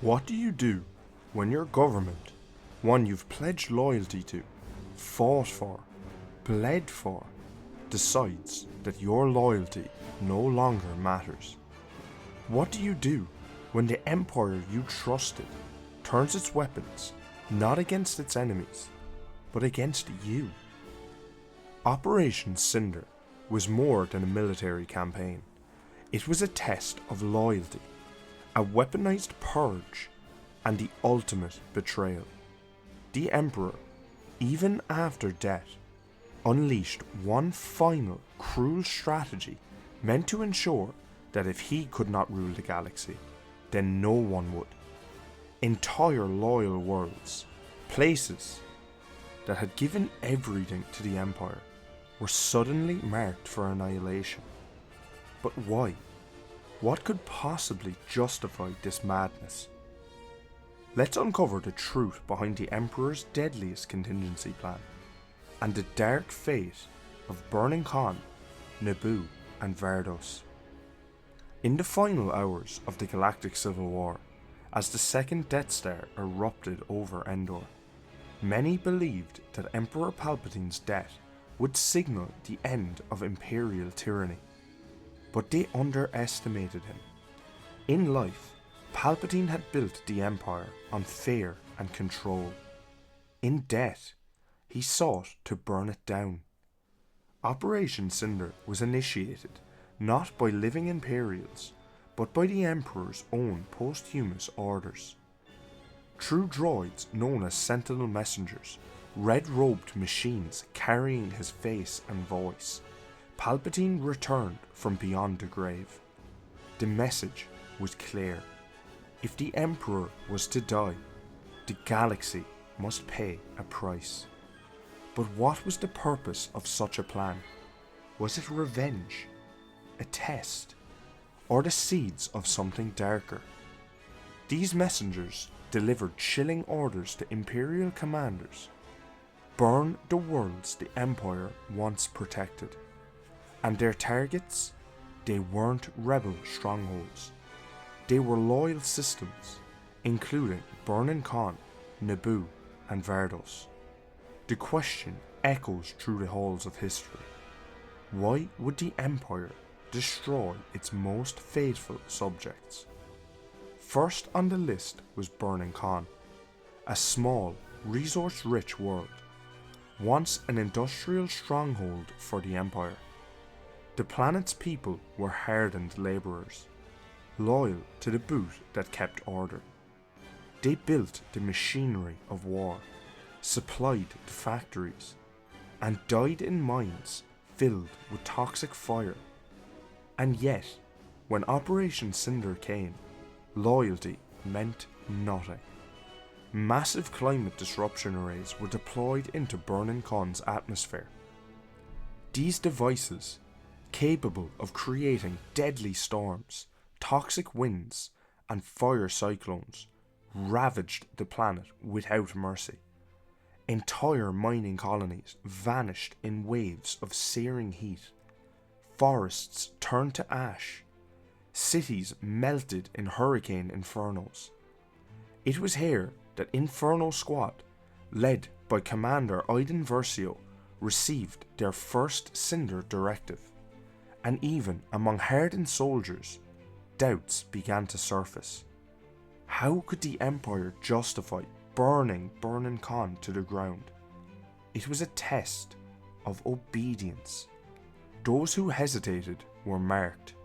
What do you do when your government, one you've pledged loyalty to, fought for, bled for, decides that your loyalty no longer matters? What do you do when the empire you trusted turns its weapons not against its enemies, but against you? Operation Cinder was more than a military campaign. It was a test of loyalty, a weaponized purge, and the ultimate betrayal. The Emperor, even after death, unleashed one final cruel strategy meant to ensure that if he could not rule the galaxy, then no one would. Entire loyal worlds, places that had given everything to the Empire, were suddenly marked for annihilation. But why? What could possibly justify this madness? Let's uncover the truth behind the Emperor's deadliest contingency plan, and the dark fate of Burnin Konn, Naboo, and Vardos. In the final hours of the Galactic Civil War, as the second Death Star erupted over Endor, many believed that Emperor Palpatine's death would signal the end of Imperial tyranny. But they underestimated him. In life, Palpatine had built the Empire on fear and control. In death, he sought to burn it down. Operation Cinder was initiated not by living Imperials, but by the Emperor's own posthumous orders. Through droids known as Sentinel Messengers, red-robed machines carrying his face and voice, Palpatine returned from beyond the grave. The message was clear. If the Emperor was to die, the galaxy must pay a price. But what was the purpose of such a plan? Was it revenge, a test, or the seeds of something darker? These messengers delivered chilling orders to Imperial commanders: burn the worlds the Empire once protected. And their targets? They weren't rebel strongholds. They were loyal systems, including Burnin Konn, Nibou, and Vardos. The question echoes through the halls of history. Why would the Empire destroy its most faithful subjects? First on the list was Burnin Konn, a small, resource-rich world, once an industrial stronghold for the Empire. The planet's people were hardened labourers, loyal to the boot that kept order. They built the machinery of war, supplied the factories, and died in mines filled with toxic fire. And yet, when Operation Cinder came, loyalty meant nothing. Massive climate disruption arrays were deployed into Burnin Konn's atmosphere. These devices, capable of creating deadly storms, toxic winds, and fire cyclones, ravaged the planet without mercy. Entire mining colonies vanished in waves of searing heat. Forests turned to ash. Cities melted in hurricane infernos. It was here that Inferno Squad, led by Commander Iden Versio, received their first Cinder directive. And even among hardened soldiers, doubts began to surface. How could the Empire justify burning Burnin Konn to the ground? It was a test of obedience. Those who hesitated were marked.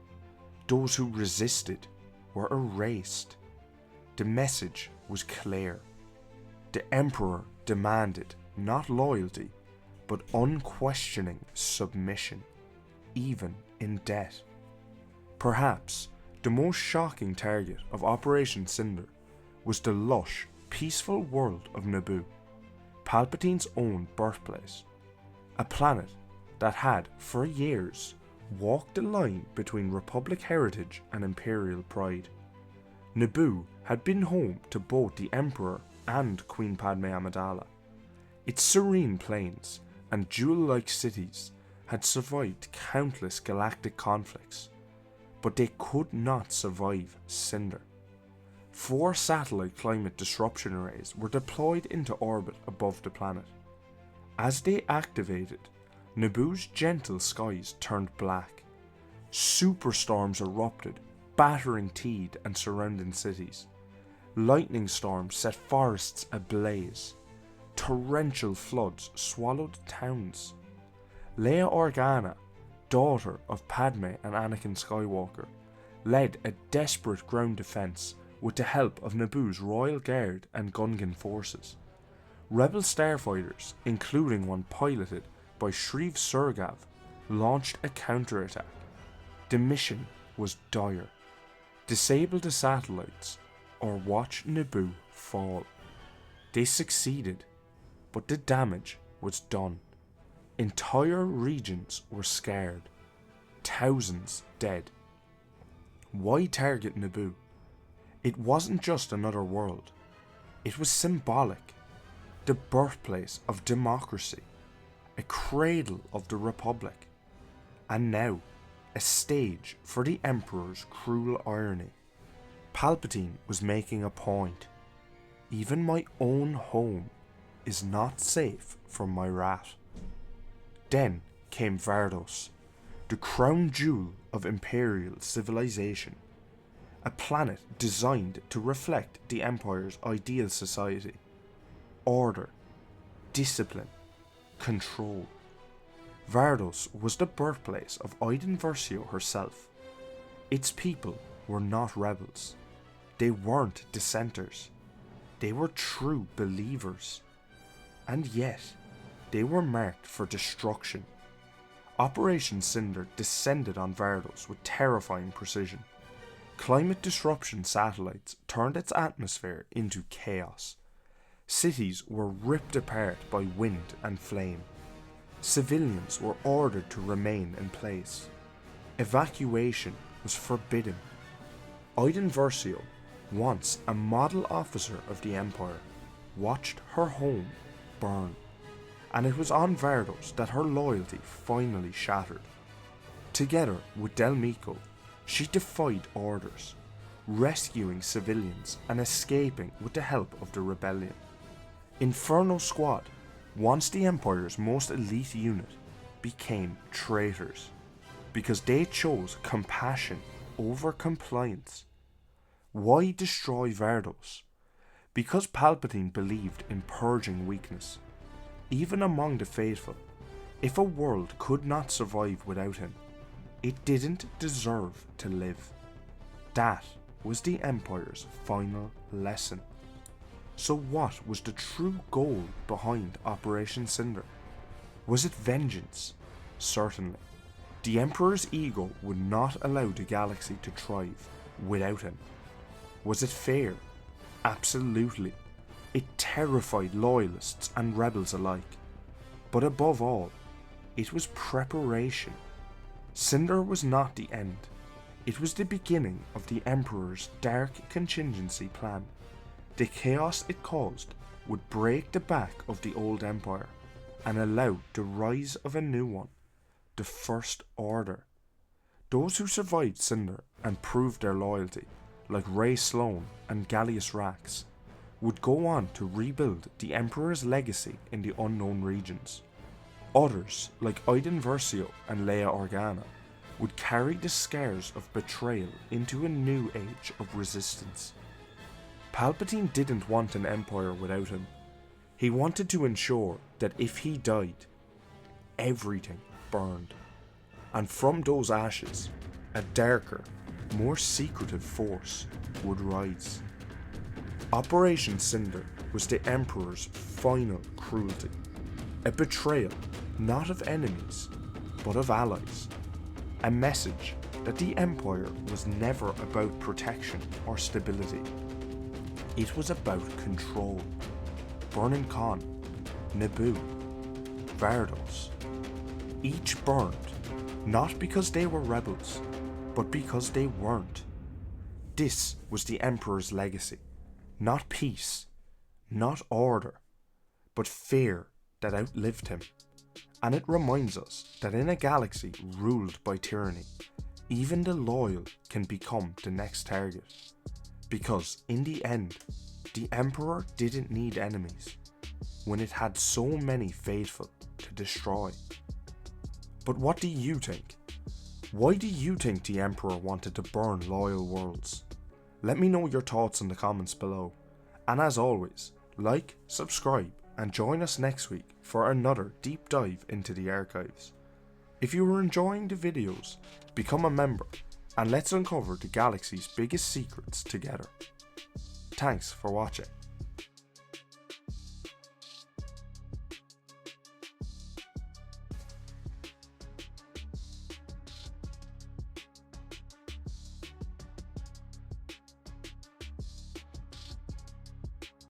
Those who resisted were erased. The message was clear. The Emperor demanded not loyalty, but unquestioning submission, even in death. Perhaps the most shocking target of Operation Cinder was the lush, peaceful world of Naboo, Palpatine's own birthplace, a planet that had, for years, walked the line between Republic heritage and Imperial pride. Naboo had been home to both the Emperor and Queen Padme Amidala. Its serene plains and jewel-like cities had survived countless galactic conflicts, but they could not survive Cinder. 4 satellite climate disruption arrays were deployed into orbit above the planet. As they activated, Naboo's gentle skies turned black. Superstorms erupted, battering Teed and surrounding cities. Lightning storms set forests ablaze. Torrential floods swallowed towns. Leia Organa, daughter of Padme and Anakin Skywalker, led a desperate ground defense with the help of Naboo's Royal Guard and Gungan forces. Rebel starfighters, including one piloted by Shriv Surgav, launched a counterattack. The mission was dire. Disable the satellites or watch Nibou fall. They succeeded, but the damage was done. Entire regions were scarred. Thousands dead. Why target Naboo? It wasn't just another world. It was symbolic. The birthplace of democracy. A cradle of the Republic. And now, a stage for the Emperor's cruel irony. Palpatine was making a point. Even my own home is not safe from my wrath. Then came Vardos, the crown jewel of Imperial civilization. A planet designed to reflect the Empire's ideal society. Order, discipline, control. Vardos was the birthplace of Iden Versio herself. Its people were not rebels. They weren't dissenters. They were true believers. And yet, they were marked for destruction. Operation Cinder descended on Vardos with terrifying precision. Climate disruption satellites turned its atmosphere into chaos. Cities were ripped apart by wind and flame. Civilians were ordered to remain in place. Evacuation was forbidden. Iden Versio, once a model officer of the Empire, watched her home burn. And it was on Vardos that her loyalty finally shattered. Together with Del Meeko, she defied orders, rescuing civilians and escaping with the help of the rebellion. Inferno Squad, once the Empire's most elite unit, became traitors because they chose compassion over compliance. Why destroy Vardos? Because Palpatine believed in purging weakness. Even among the faithful, if a world could not survive without him, it didn't deserve to live. That was the Empire's final lesson. So what was the true goal behind Operation Cinder? Was it vengeance? Certainly. The Emperor's ego would not allow the galaxy to thrive without him. Was it fear? Absolutely. It terrified loyalists and rebels alike. But above all, it was preparation. Cinder was not the end. It was the beginning of the Emperor's dark contingency plan. The chaos it caused would break the back of the old Empire and allow the rise of a new one, the First Order. Those who survived Cinder and proved their loyalty, like Ray Sloane and Gallius Rax, would go on to rebuild the Emperor's legacy in the unknown regions. Others, like Iden Versio and Leia Organa, would carry the scars of betrayal into a new age of resistance. Palpatine didn't want an Empire without him. He wanted to ensure that if he died, everything burned. And from those ashes, a darker, more secretive force would rise. Operation Cinder was the Emperor's final cruelty. A betrayal, not of enemies, but of allies. A message that the Empire was never about protection or stability. It was about control. Burnin Konn, Naboo, Vardos. Each burned, not because they were rebels, but because they weren't. This was the Emperor's legacy. Not peace, not order, but fear that outlived him. And it reminds us that in a galaxy ruled by tyranny, even the loyal can become the next target. Because in the end, the Emperor didn't need enemies when it had so many faithful to destroy. But what do you think? Why do you think the Emperor wanted to burn loyal worlds? Let me know your thoughts in the comments below. And as always, like, subscribe, and join us next week for another deep dive into the archives. If you are enjoying the videos, become a member and let's uncover the galaxy's biggest secrets together. Thanks for watching.